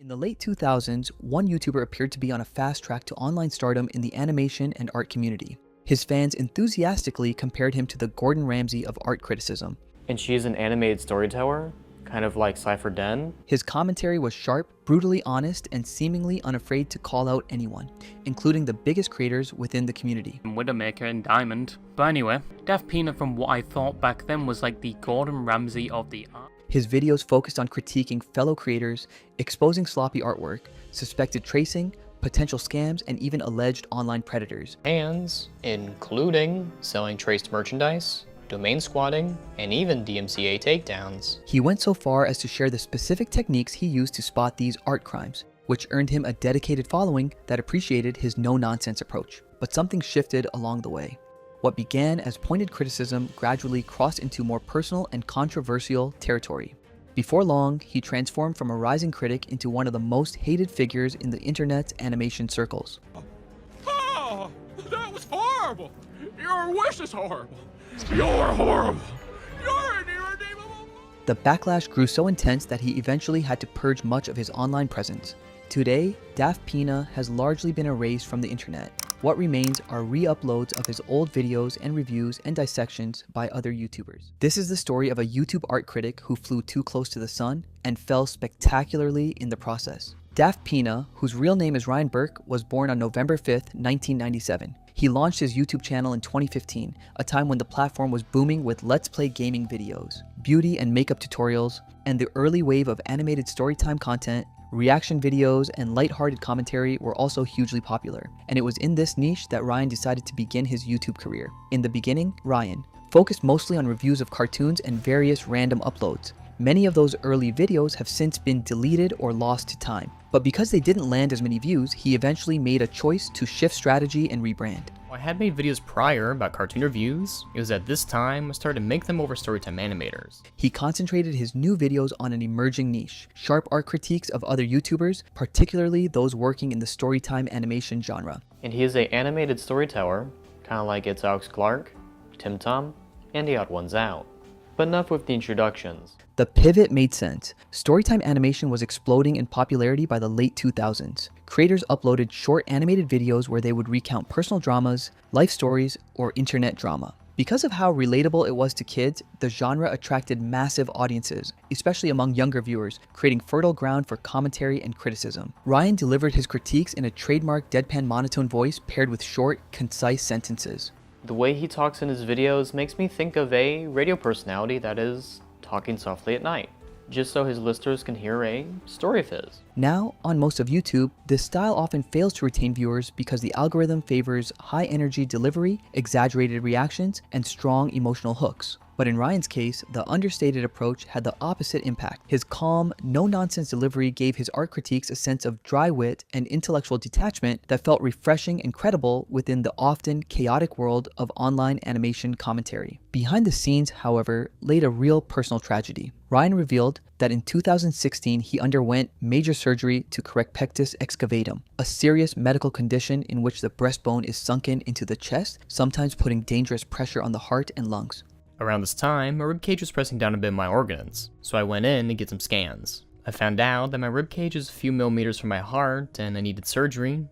In the late 2000s, one YouTuber appeared to be on a fast track to online stardom in the animation and art community. His fans enthusiastically compared him to the Gordon Ramsay of art criticism. And she's an animated storyteller, kind of like Cypher Den. His commentary was sharp, brutally honest, and seemingly unafraid to call out anyone, including the biggest creators within the community. Widowmaker and Diamond. But anyway, DaftPina from what I thought back then was like the Gordon Ramsay of the art. His videos focused on critiquing fellow creators, exposing sloppy artwork, suspected tracing, potential scams, and even alleged online predators. Hands, including selling traced merchandise, domain squatting, and even DMCA takedowns. He went so far as to share the specific techniques he used to spot these art crimes, which earned him a dedicated following that appreciated his no-nonsense approach. But something shifted along the way. What began as pointed criticism gradually crossed into more personal and controversial territory. Before long, he transformed from a rising critic into one of the most hated figures in the internet's animation circles. Oh, that was horrible! Your wish is horrible! You're horrible! You're irredeemable! The backlash grew so intense that he eventually had to purge much of his online presence. Today, DaftPina has largely been erased from the internet. What remains are re-uploads of his old videos and reviews and dissections by other YouTubers. This is the story of a YouTube art critic who flew too close to the sun and fell spectacularly in the process. DaftPina, whose real name is Ryan Burke, was born on November 5th, 1997. He launched his YouTube channel in 2015, a time when the platform was booming with Let's Play gaming videos, beauty and makeup tutorials, and the early wave of animated storytime content. Reaction videos and lighthearted commentary were also hugely popular, and it was in this niche that Ryan decided to begin his YouTube career. In the beginning, Ryan focused mostly on reviews of cartoons and various random uploads. Many of those early videos have since been deleted or lost to time, but because they didn't land as many views, he eventually made a choice to shift strategy and rebrand. I had made videos prior about cartoon reviews. It was at this time I started to make them over storytime animators. He concentrated his new videos on an emerging niche, sharp art critiques of other YouTubers, particularly those working in the storytime animation genre. And he is an animated storyteller, kind of like It's Alex Clark, Tim Tom, and the Odd Ones Out. But enough with the introductions. The pivot made sense. Storytime animation was exploding in popularity by the late 2000s. Creators uploaded short animated videos where they would recount personal dramas, life stories, or internet drama. Because of how relatable it was to kids, the genre attracted massive audiences, especially among younger viewers, creating fertile ground for commentary and criticism. Ryan delivered his critiques in a trademark deadpan monotone voice paired with short, concise sentences. The way he talks in his videos makes me think of a radio personality that is talking softly at night, just so his listeners can hear a story of his. Now, on most of YouTube, this style often fails to retain viewers because the algorithm favors high-energy delivery, exaggerated reactions, and strong emotional hooks. But in Ryan's case, the understated approach had the opposite impact. His calm, no-nonsense delivery gave his art critiques a sense of dry wit and intellectual detachment that felt refreshing and credible within the often chaotic world of online animation commentary. Behind the scenes, however, laid a real personal tragedy. Ryan revealed that in 2016 he underwent major surgery to correct pectus excavatum, a serious medical condition in which the breastbone is sunken into the chest, sometimes putting dangerous pressure on the heart and lungs. Around this time, my ribcage was pressing down a bit in my organs, so I went in to get some scans. I found out that my ribcage is a few millimeters from my heart and I needed surgery,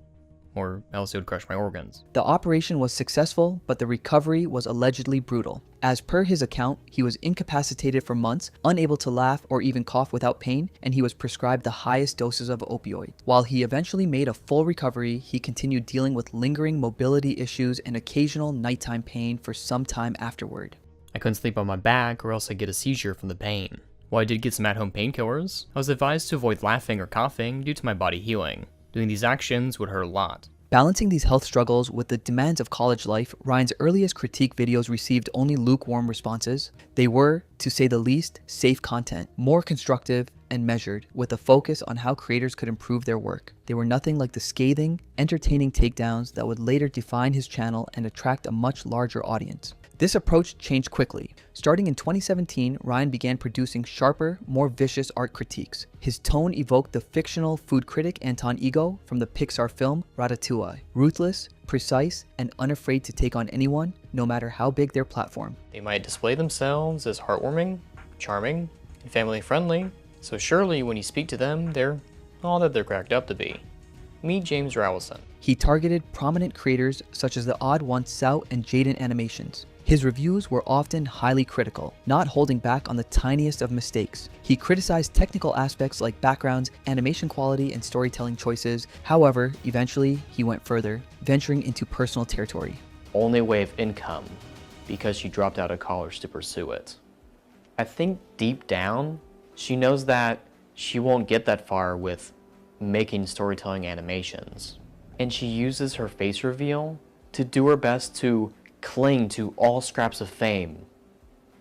or else it would crush my organs. The operation was successful, but the recovery was allegedly brutal. As per his account, he was incapacitated for months, unable to laugh or even cough without pain, and he was prescribed the highest doses of opioids. While he eventually made a full recovery, he continued dealing with lingering mobility issues and occasional nighttime pain for some time afterward. I couldn't sleep on my back or else I'd get a seizure from the pain. While I did get some at-home painkillers, I was advised to avoid laughing or coughing due to my body healing. Doing these actions would hurt a lot. Balancing these health struggles with the demands of college life, Ryan's earliest critique videos received only lukewarm responses. They were, to say the least, safe content, more constructive and measured, with a focus on how creators could improve their work. They were nothing like the scathing, entertaining takedowns that would later define his channel and attract a much larger audience. This approach changed quickly. Starting in 2017, Ryan began producing sharper, more vicious art critiques. His tone evoked the fictional food critic Anton Ego from the Pixar film Ratatouille. Ruthless, precise, and unafraid to take on anyone, no matter how big their platform. They might display themselves as heartwarming, charming, and family-friendly, so surely when you speak to them, they're all that they're cracked up to be. Meet James Rowellson. He targeted prominent creators such as the Odd One Sout and Jaden Animations. His reviews were often highly critical, not holding back on the tiniest of mistakes. He criticized technical aspects like backgrounds, animation quality, and storytelling choices. However, eventually, he went further, venturing into personal territory. Only way of income, because she dropped out of college to pursue it. I think deep down, she knows that she won't get that far with making storytelling animations. And she uses her face reveal to do her best to cling to all scraps of fame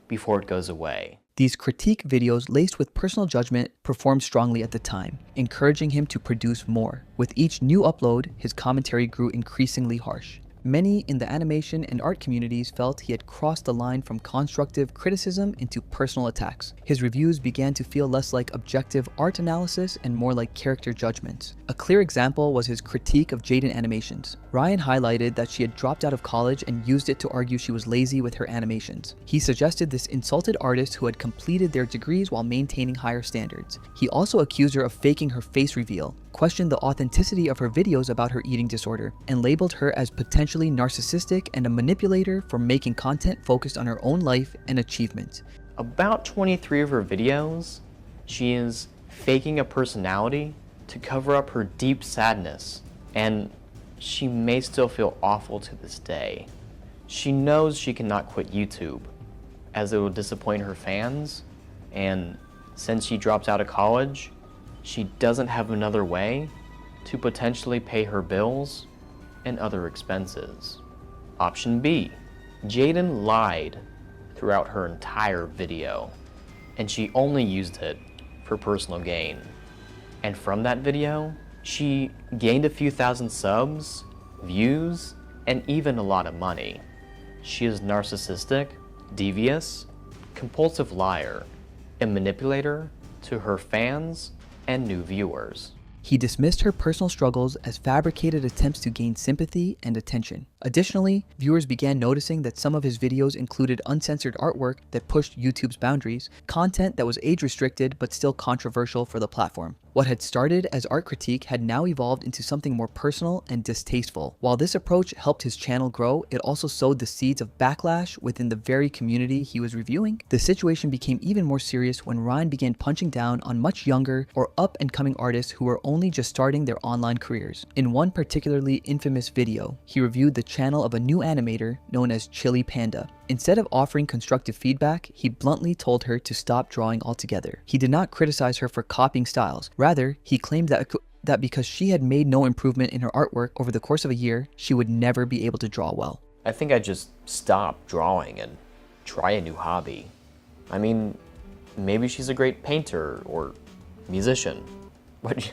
before it goes away. These critique videos laced with personal judgment performed strongly at the time, encouraging him to produce more. With each new upload, his commentary grew increasingly harsh. Many in the animation and art communities felt he had crossed the line from constructive criticism into personal attacks. His reviews began to feel less like objective art analysis and more like character judgments. A clear example was his critique of Jaden Animations. Ryan highlighted that she had dropped out of college and used it to argue she was lazy with her animations. He suggested this insulted artists who had completed their degrees while maintaining higher standards. He also accused her of faking her face reveal, questioned the authenticity of her videos about her eating disorder, and labeled her as potentially narcissistic and a manipulator for making content focused on her own life and achievement. About 23 of her videos, she is faking a personality to cover up her deep sadness, and she may still feel awful to this day. She knows she cannot quit YouTube, as it will disappoint her fans, and since she dropped out of college, she doesn't have another way to potentially pay her bills and other expenses. Option B, Jaden lied throughout her entire video, and she only used it for personal gain. And from that video, she gained a few thousand subs, views, and even a lot of money. She is narcissistic, devious, compulsive liar, a manipulator to her fans and new viewers. He dismissed her personal struggles as fabricated attempts to gain sympathy and attention. Additionally, viewers began noticing that some of his videos included uncensored artwork that pushed YouTube's boundaries, content that was age-restricted but still controversial for the platform. What had started as art critique had now evolved into something more personal and distasteful. While this approach helped his channel grow, it also sowed the seeds of backlash within the very community he was reviewing. The situation became even more serious when Ryan began punching down on much younger or up-and-coming artists who were only just starting their online careers. In one particularly infamous video, he reviewed the channel of a new animator known as Chili Panda. Instead of offering constructive feedback, he bluntly told her to stop drawing altogether. He did not criticize her for copying styles. Rather, he claimed that because she had made no improvement in her artwork over the course of a year, she would never be able to draw well. I think I'd just stop drawing and try a new hobby. I mean, maybe she's a great painter or musician, but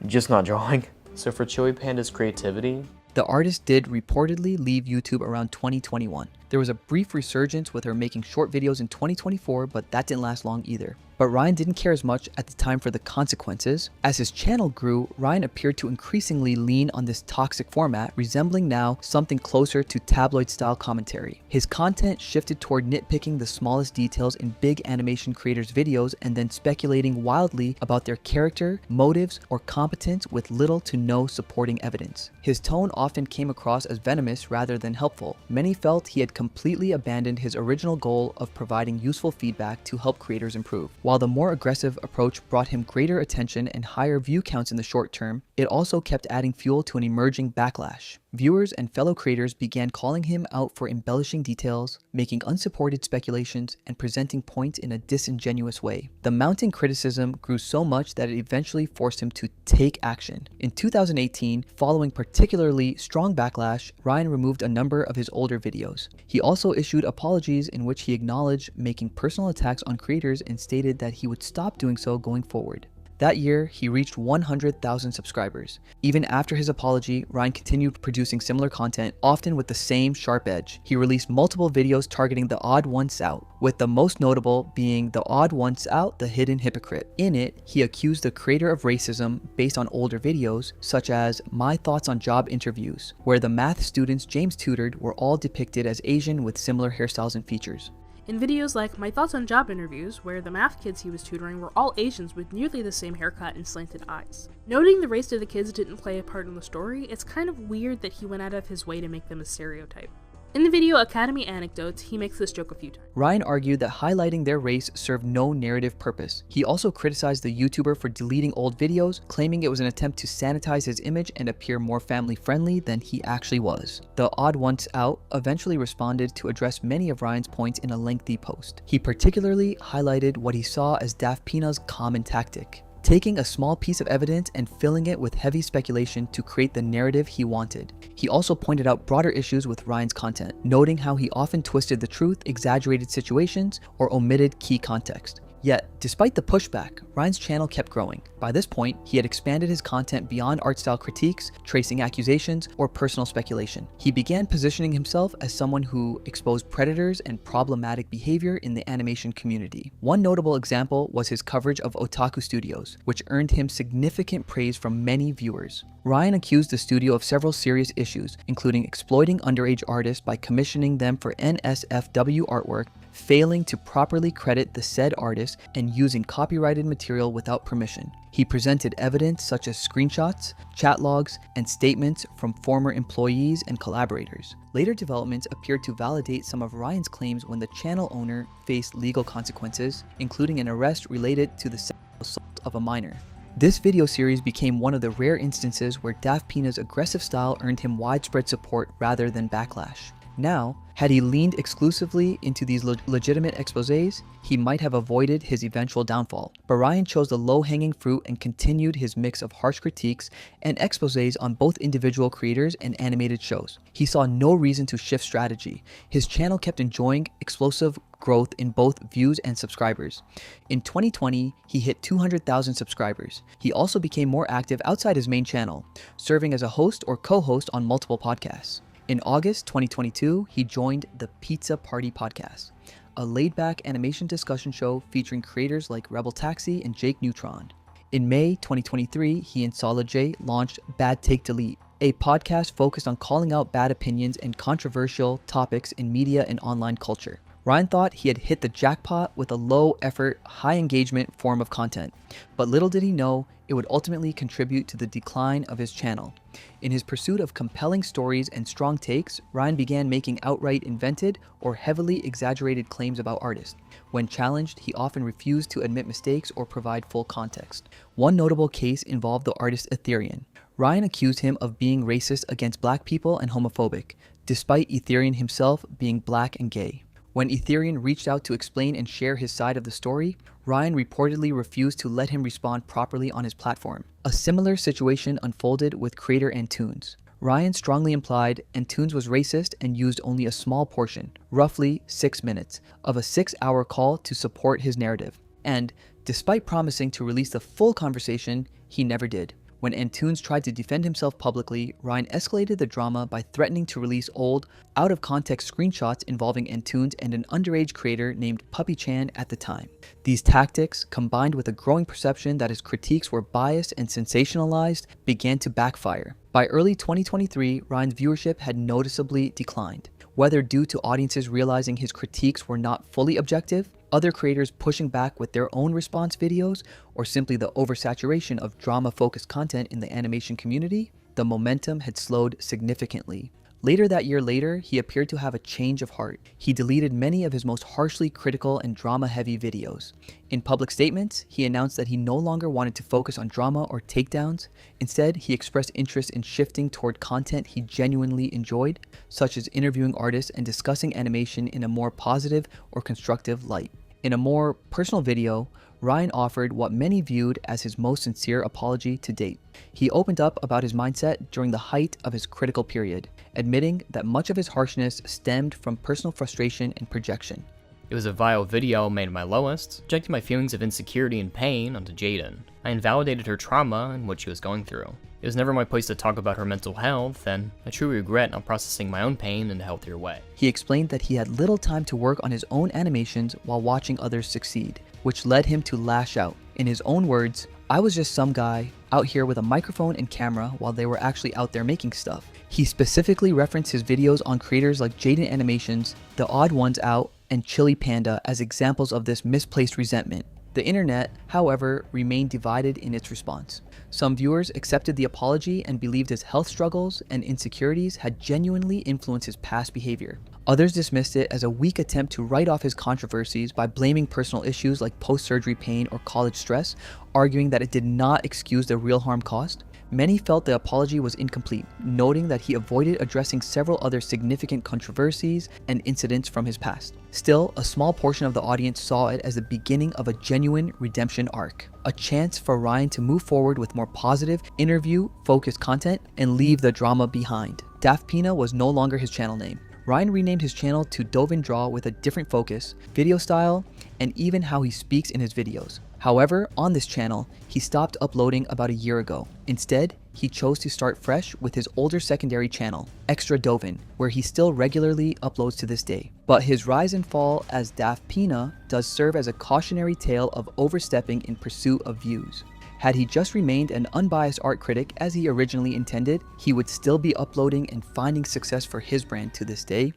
just not drawing. So for Chili Panda's creativity, the artist did reportedly leave YouTube around 2021. There was a brief resurgence with her making short videos in 2024, but that didn't last long either. But Ryan didn't care as much at the time for the consequences. As his channel grew, Ryan appeared to increasingly lean on this toxic format, resembling now something closer to tabloid-style commentary. His content shifted toward nitpicking the smallest details in big animation creators' videos and then speculating wildly about their character, motives, or competence with little to no supporting evidence. His tone often came across as venomous rather than helpful. Many felt he had completely abandoned his original goal of providing useful feedback to help creators improve. While the more aggressive approach brought him greater attention and higher view counts in the short term, it also kept adding fuel to an emerging backlash. Viewers and fellow creators began calling him out for embellishing details, making unsupported speculations, and presenting points in a disingenuous way. The mounting criticism grew so much that it eventually forced him to take action. In 2018, following particularly strong backlash, Ryan removed a number of his older videos. He also issued apologies in which he acknowledged making personal attacks on creators and stated that he would stop doing so going forward. That year, he reached 100,000 subscribers. Even after his apology, Ryan continued producing similar content, often with the same sharp edge. He released multiple videos targeting the Odd One Sout, with the most notable being the Odd One Sout, the Hidden Hypocrite. In it, he accused the creator of racism based on older videos, such as My Thoughts on Job Interviews, where the math students James tutored were all depicted as Asian with similar hairstyles and features. In videos like My Thoughts on Job Interviews, where the math kids he was tutoring were all Asians with nearly the same haircut and slanted eyes. Noting the race of the kids didn't play a part in the story, it's kind of weird that he went out of his way to make them a stereotype. In the video Academy Anecdotes, he makes this joke a few times. Ryan argued that highlighting their race served no narrative purpose. He also criticized the YouTuber for deleting old videos, claiming it was an attempt to sanitize his image and appear more family-friendly than he actually was. The Odd Ones Out eventually responded to address many of Ryan's points in a lengthy post. He particularly highlighted what he saw as DaftPina's common tactic: taking a small piece of evidence and filling it with heavy speculation to create the narrative he wanted. He also pointed out broader issues with Ryan's content, noting how he often twisted the truth, exaggerated situations, or omitted key context. Yet, despite the pushback, Ryan's channel kept growing. By this point, he had expanded his content beyond art style critiques, tracing accusations, or personal speculation. He began positioning himself as someone who exposed predators and problematic behavior in the animation community. One notable example was his coverage of Otaku Studios, which earned him significant praise from many viewers. Ryan accused the studio of several serious issues, including exploiting underage artists by commissioning them for NSFW artwork, failing to properly credit the said artist, and using copyrighted material without permission. He presented evidence such as screenshots, chat logs, and statements from former employees and collaborators. Later developments appeared to validate some of Ryan's claims when the channel owner faced legal consequences, including an arrest related to the sexual assault of a minor. This video series became one of the rare instances where DaftPina's aggressive style earned him widespread support rather than backlash. Now, had he leaned exclusively into these legitimate exposés, he might have avoided his eventual downfall. But Ryan chose the low-hanging fruit and continued his mix of harsh critiques and exposés on both individual creators and animated shows. He saw no reason to shift strategy. His channel kept enjoying explosive growth in both views and subscribers. In 2020, he hit 200,000 subscribers. He also became more active outside his main channel, serving as a host or co-host on multiple podcasts. In August 2022, he joined the Pizza Party Podcast, a laid-back animation discussion show featuring creators like Rebel Taxi and Jake Neutron. In May 2023, he and Solid J launched Bad Take Delete, a podcast focused on calling out bad opinions and controversial topics in media and online culture. Ryan thought he had hit the jackpot with a low-effort, high-engagement form of content, but little did he know it would ultimately contribute to the decline of his channel. In his pursuit of compelling stories and strong takes, Ryan began making outright invented or heavily exaggerated claims about artists. When challenged, he often refused to admit mistakes or provide full context. One notable case involved the artist Aetherion. Ryan accused him of being racist against black people and homophobic, despite Aetherion himself being black and gay. When Aetherion reached out to explain and share his side of the story, Ryan reportedly refused to let him respond properly on his platform. A similar situation unfolded with creator Antoons. Ryan strongly implied Antoons was racist and used only a small portion, roughly 6 minutes, of a 6-hour call to support his narrative. And, despite promising to release the full conversation, he never did. When Antoons tried to defend himself publicly, Ryan escalated the drama by threatening to release old, out-of-context screenshots involving Antoons and an underage creator named Puppy Chan at the time. These tactics, combined with a growing perception that his critiques were biased and sensationalized, began to backfire. By early 2023, Ryan's viewership had noticeably declined. Whether due to audiences realizing his critiques were not fully objective, other creators pushing back with their own response videos, or simply the oversaturation of drama-focused content in the animation community, the momentum had slowed significantly. Later that year he appeared to have a change of heart. He deleted many of his most harshly critical and drama-heavy videos. In public statements, he announced that he no longer wanted to focus on drama or takedowns. Instead, he expressed interest in shifting toward content he genuinely enjoyed, such as interviewing artists and discussing animation in a more positive or constructive light. In a more personal video, Ryan offered what many viewed as his most sincere apology to date. He opened up about his mindset during the height of his critical period, admitting that much of his harshness stemmed from personal frustration and projection. It was a vile video made at my lowest, projecting my feelings of insecurity and pain onto Jaden. I invalidated her trauma and what she was going through. It was never my place to talk about her mental health, and I truly regret not processing my own pain in a healthier way. He explained that he had little time to work on his own animations while watching others succeed, which led him to lash out. In his own words, "I was just some guy out here with a microphone and camera while they were actually out there making stuff." He specifically referenced his videos on creators like Jaden Animations, The Odd Ones Out, and Chili Panda as examples of this misplaced resentment. The internet, however, remained divided in its response. Some viewers accepted the apology and believed his health struggles and insecurities had genuinely influenced his past behavior. Others dismissed it as a weak attempt to write off his controversies by blaming personal issues like post-surgery pain or college stress, arguing that it did not excuse the real harm caused. Many felt the apology was incomplete, noting that he avoided addressing several other significant controversies and incidents from his past. Still, a small portion of the audience saw it as the beginning of a genuine redemption arc, a chance for Ryan to move forward with more positive, interview-focused content and leave the drama behind. DaftPina was no longer his channel name. Ryan renamed his channel to Doven Draw with a different focus, video style, and even how he speaks in his videos. However, on this channel, he stopped uploading about a year ago. Instead, he chose to start fresh with his older secondary channel, Extra Doven, where he still regularly uploads to this day. But his rise and fall as DaftPina does serve as a cautionary tale of overstepping in pursuit of views. Had he just remained an unbiased art critic as he originally intended, he would still be uploading and finding success for his brand to this day.